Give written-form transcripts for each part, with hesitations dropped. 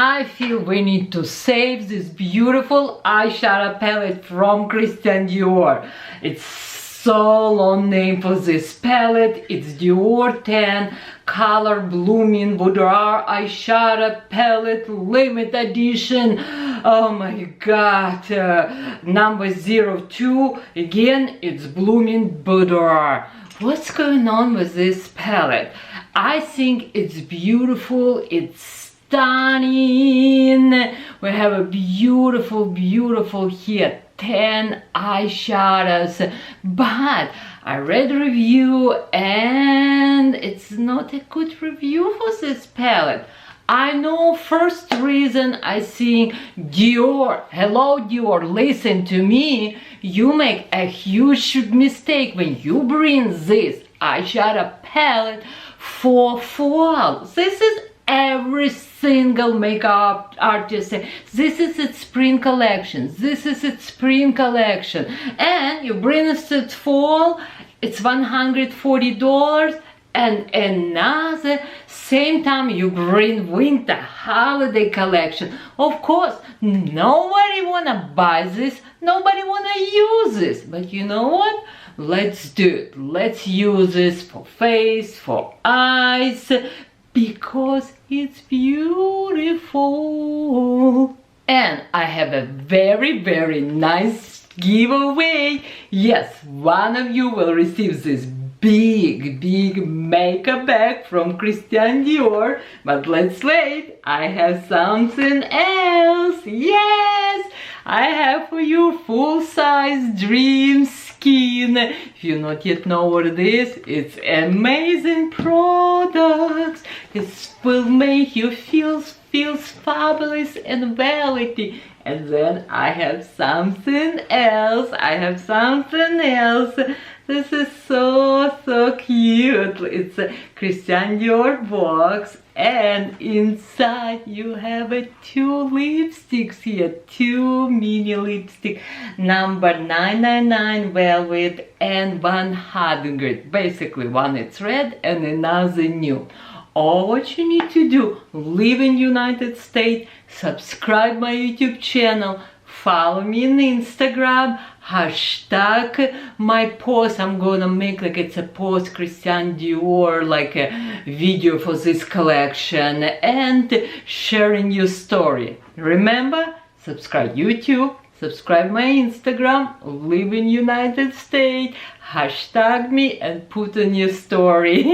I feel we need to save this beautiful eyeshadow palette from Christian Dior. It's so long name for this palette. It's Dior 10 Color Blooming Boudoir eyeshadow palette limited edition. Oh my god, number 02. Again, it's Blooming Boudoir. What's going on with this palette? I think it's beautiful, it's stunning. We have a beautiful here 10 eyeshadows, but I read a review and it's not a good review for this palette. I know first reason I think Dior, hello Dior, listen to me, you make a huge mistake when you bring this eyeshadow palette for fall. This is every single makeup artist say, this is its spring collection, this is its spring collection, and you bring it to fall, it's $140, and another same time you bring winter holiday collection. Of course, nobody wanna buy this, nobody wanna use this, but you know what? Let's do it. Let's use this for face, for eyes, because it's beautiful. And I have a very nice giveaway. Yes, one of you will receive this big makeup bag from Christian Dior. But let's wait, I have something else. Yes, I have for you full-size Dream Skin. If you not yet know what it is, it's amazing products. It will make you feel fabulous and velvety. And then I have something else. This is so cute. It's a Christian Dior box, and inside you have two lipsticks here, two mini lipstick, number 999 velvet and 100. Basically, one it's red and another new. All what you need to do, live in United States, subscribe my YouTube channel, follow me on Instagram, hashtag my post. I'm gonna make like it's a post Christian Dior, like a video for this collection, and sharing your story. Remember, subscribe YouTube, subscribe my Instagram, live in United States, hashtag me and put in your story.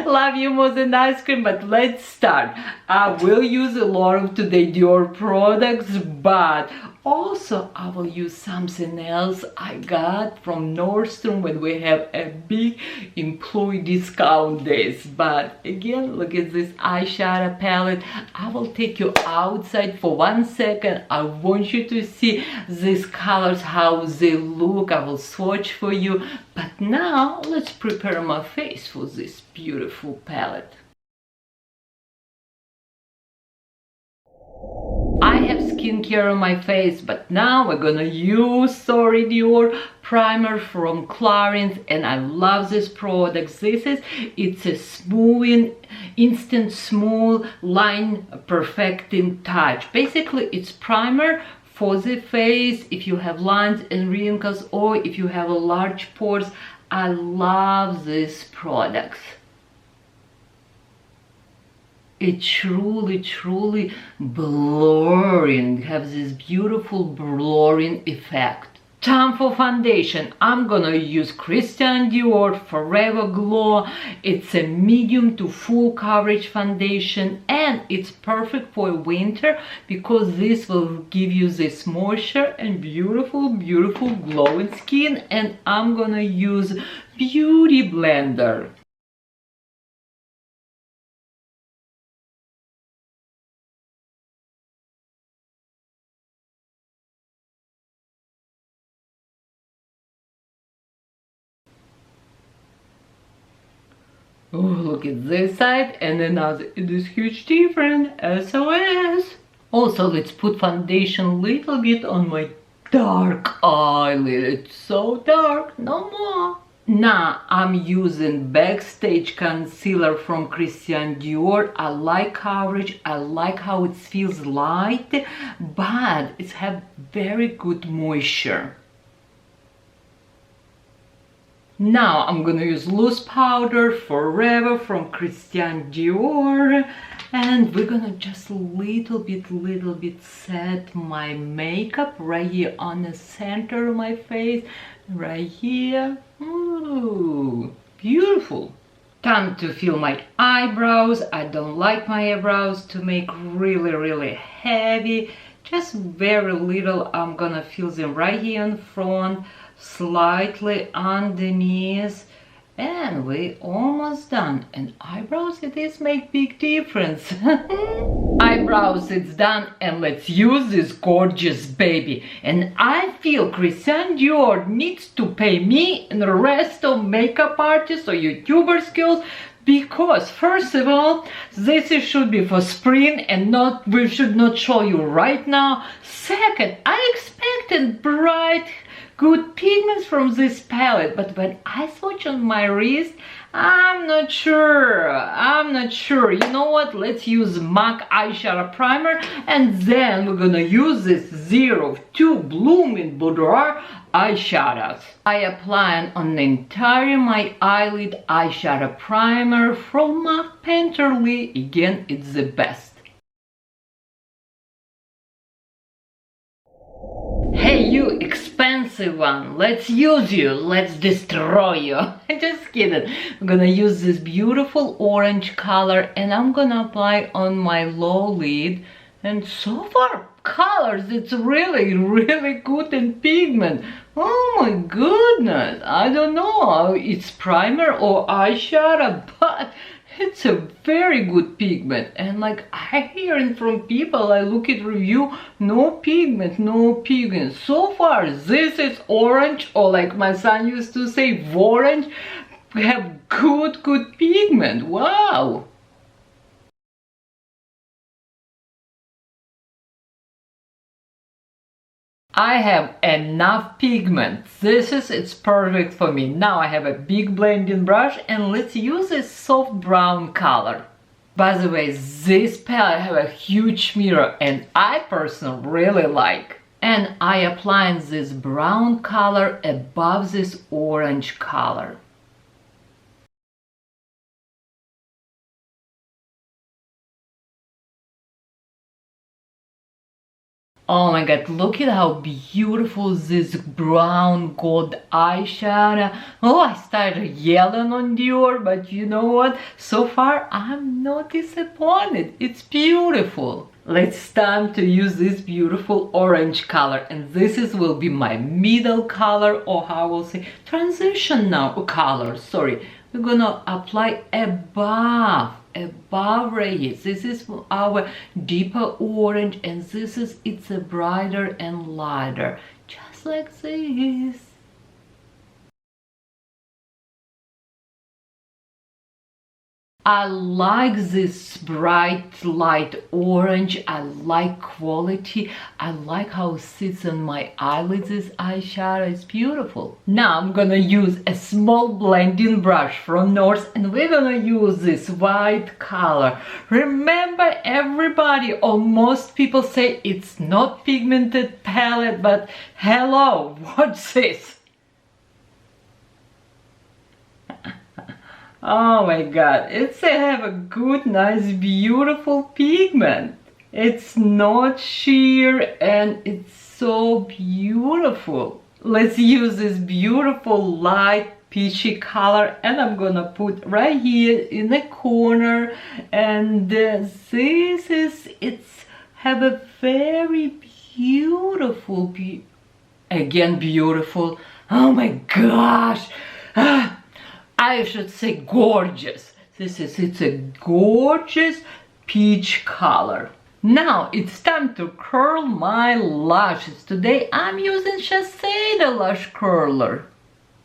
Love you more than ice cream, but let's start. I will use a lot of today Dior products, but also I will use something else I got from Nordstrom when we have a big employee discount days. But again, look at this eyeshadow palette. I will take you outside for 1 second. I want you to see these colors, how they look. I will swatch for you. But now let's prepare my face for this beautiful palette. I have skincare on my face, but now we're gonna use Sorry Dior primer from Clarins, and I love this product. It's a smoothing, instant smooth line perfecting touch. Basically, it's primer for the face if you have lines and wrinkles, or if you have a large pores. I love these products. It truly blurring, has this beautiful blurring effect. Time for foundation. I'm gonna use Christian Dior Forever Glow. It's a medium to full coverage foundation, and it's perfect for winter because this will give you this moisture and beautiful glowing skin. And I'm gonna use Beauty Blender. Oh, look at this side and another. It is huge difference. SOS. Also, let's put foundation a little bit on my dark eyelid. It's so dark. No more. Now I'm using Backstage Concealer from Christian Dior. I like coverage, I like how it feels light, but it has very good moisture. Now I'm gonna use loose powder Forever from Christian Dior, and we're gonna just little bit set my makeup right here on the center of my face, right here. Ooh, beautiful. Time to fill my eyebrows. I don't like my eyebrows to make really heavy, just very little. I'm gonna fill them right here in front, slightly underneath, and we're almost done. And eyebrows, it is make big difference. Eyebrows, it's done, and let's use this gorgeous baby. And I feel Christian Dior needs to pay me and the rest of makeup artists or YouTuber skills, because first of all, this should be for spring and we should not show you right now. Second, I expected bright good pigments from this palette, but when I swatch on my wrist, I'm not sure. You know what? Let's use MAC eyeshadow primer, and then we're gonna use this 02 Blooming Boudoir eyeshadows. I apply on the entire my eyelid eyeshadow primer from MAC Painterly. Again, it's the best. Hey you expensive one, let's use you, let's destroy you. Just kidding. I'm gonna use this beautiful orange color and I'm gonna apply on my low lid. And so far, colors, it's really good in pigment. Oh my goodness, I don't know, it's primer or eyeshadow, but it's a very good pigment. And like I hearing from people, I look at review, no pigment. So far, this is orange, or like my son used to say, orange. We have good pigment. Wow. I have enough pigment. It's perfect for me. Now I have a big blending brush and let's use a soft brown color. By the way, this palette have a huge mirror and I personally really like. And I apply this brown color above this orange color. Oh my god, look at how beautiful this brown gold eyeshadow. Oh, I started yelling on Dior, but you know what? So far, I'm not disappointed. It's beautiful. It's time to use this beautiful orange color. And will be my middle color, or how I will say, transition now color. Sorry. We're gonna apply above right here. This is our deeper orange, and it's a brighter and lighter, just like this. I like this bright light orange. I like quality. I like how it sits on my eyelids. This eyeshadow is beautiful. Now I'm gonna use a small blending brush from North, and we're gonna use this white color. Remember, everybody or most people say it's not pigmented palette, but hello, what's this? Oh my god, have a good, nice, beautiful pigment. It's not sheer and it's so beautiful. Let's use this beautiful light peachy color and I'm gonna put right here in the corner, and it's have a very beautiful, again beautiful, oh my gosh, I should say gorgeous. It's a gorgeous peach color. Now it's time to curl my lashes. Today I'm using Shiseido Lush Curler.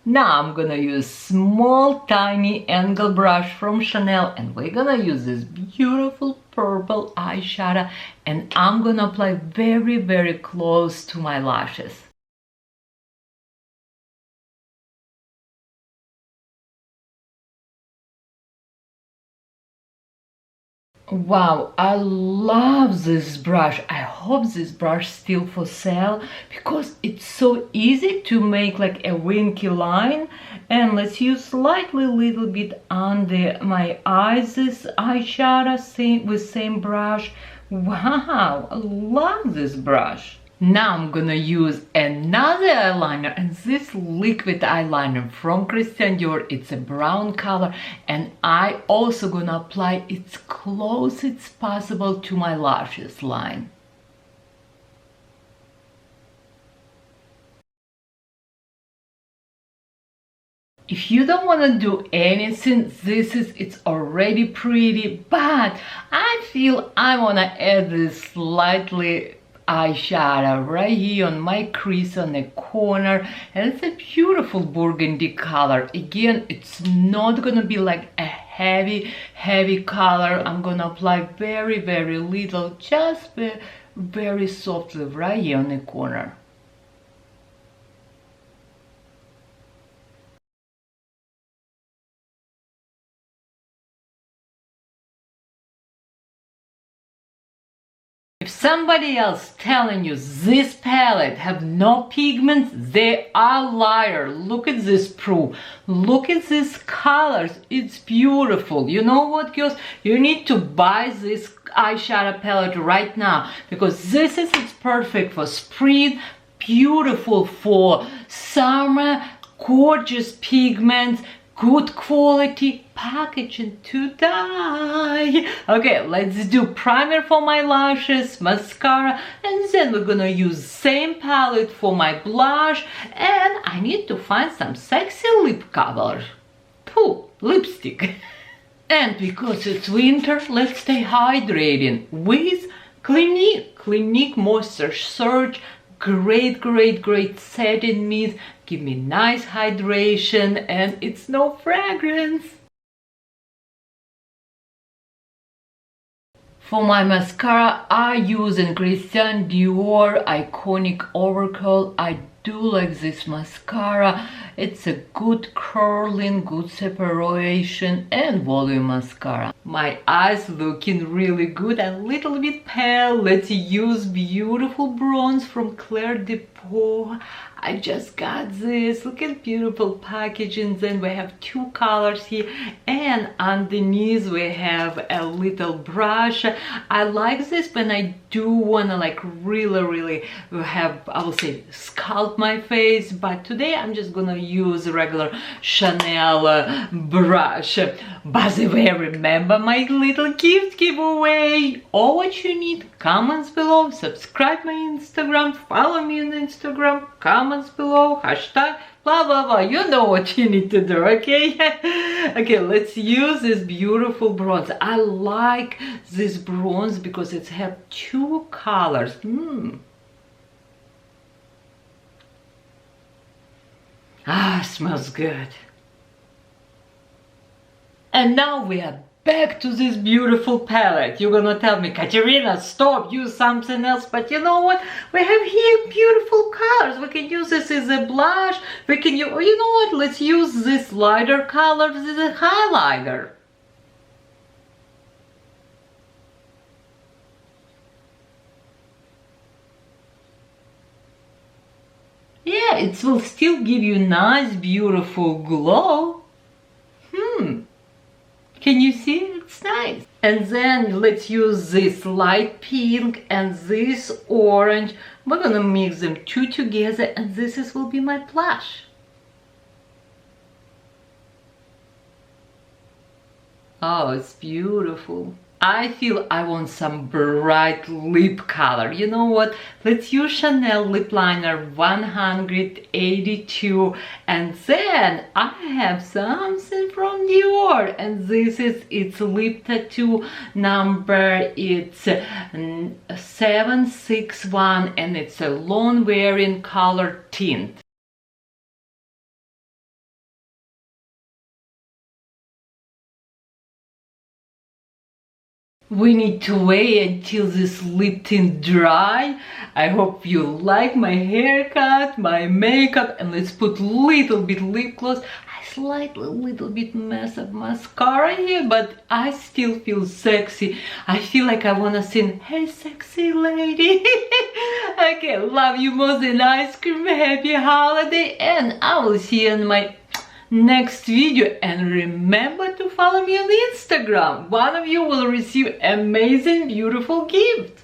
Now I'm gonna use small tiny angle brush from Chanel, and we're gonna use this beautiful purple eyeshadow, and I'm gonna apply very close to my lashes. Wow, I love this brush. I hope this brush still for sale because it's so easy to make like a winky line. And let's use slightly little bit under my eyes this eyeshadow with same brush. Wow, I love this brush. Now I'm gonna use another eyeliner, and this liquid eyeliner from Christian Dior. It's a brown color, and I also gonna apply it close as possible to my lashes line. If you don't want to do anything, it's already pretty, but I feel I want to add this slightly eyeshadow right here on my crease on the corner, and it's a beautiful burgundy color. Again, it's not gonna be like a heavy color. I'm gonna apply very little, just very softly right here on the corner. If somebody else telling you this palette have no pigments, they are liar. Look at this proof. Look at these colors. It's beautiful. You know what, girls? You need to buy this eyeshadow palette right now because it's perfect for spring, beautiful for summer, gorgeous pigments, good quality packaging to die. Okay, let's do primer for my lashes, mascara, and then we're gonna use same palette for my blush, and I need to find some sexy lip color. Pooh, lipstick. And because it's winter, let's stay hydrating with Clinique Moisture Surge. Great setting mist, give me nice hydration, and it's no fragrance. For my mascara, I use Christian Dior Iconic Overcurl. I do like this mascara. It's a good curling, good separation, and volume mascara. My eyes looking really good, a little bit pale. Let's use beautiful bronze from Claire de Peau. I just got this. Look at beautiful packaging. Then we have two colors here, and underneath we have a little brush. I like this when I do wanna like really have, I will say, sculpt my face, but today I'm just gonna use a regular Chanel brush. By the way, remember my little gift giveaway. All what you need, comments below, subscribe my Instagram, follow me on Instagram, comments below, hashtag blah blah blah. You know what you need to do, okay? Okay, let's use this beautiful bronze. I like this bronze because it has two colors. Ah, smells good. And now we are back to this beautiful palette. You're gonna tell me, Katerina, stop, use something else. But you know what? We have here beautiful colors. We can use this as a blush. We can use, you know what? Let's use this lighter color as a highlighter. Yeah, it will still give you nice, beautiful glow. Can you see? It's nice. And then let's use this light pink and this orange. We're gonna mix them two together, and will be my blush. Oh, it's beautiful. I feel I want some bright lip color. You know what? Let's use Chanel lip liner 182, and then I have something from Dior, and its lip tattoo number. It's 761, and it's a long wearing color tint. We need to wait until this lip tint dry. I hope you like my haircut, my makeup, and let's put little bit lip gloss. I slightly little bit mess of mascara here, but I still feel sexy. I feel like I wanna sing, hey sexy lady. Okay, love you more than ice cream. Happy holiday, and I will see you in my next video. And remember to follow me on Instagram. One of you will receive amazing beautiful gift.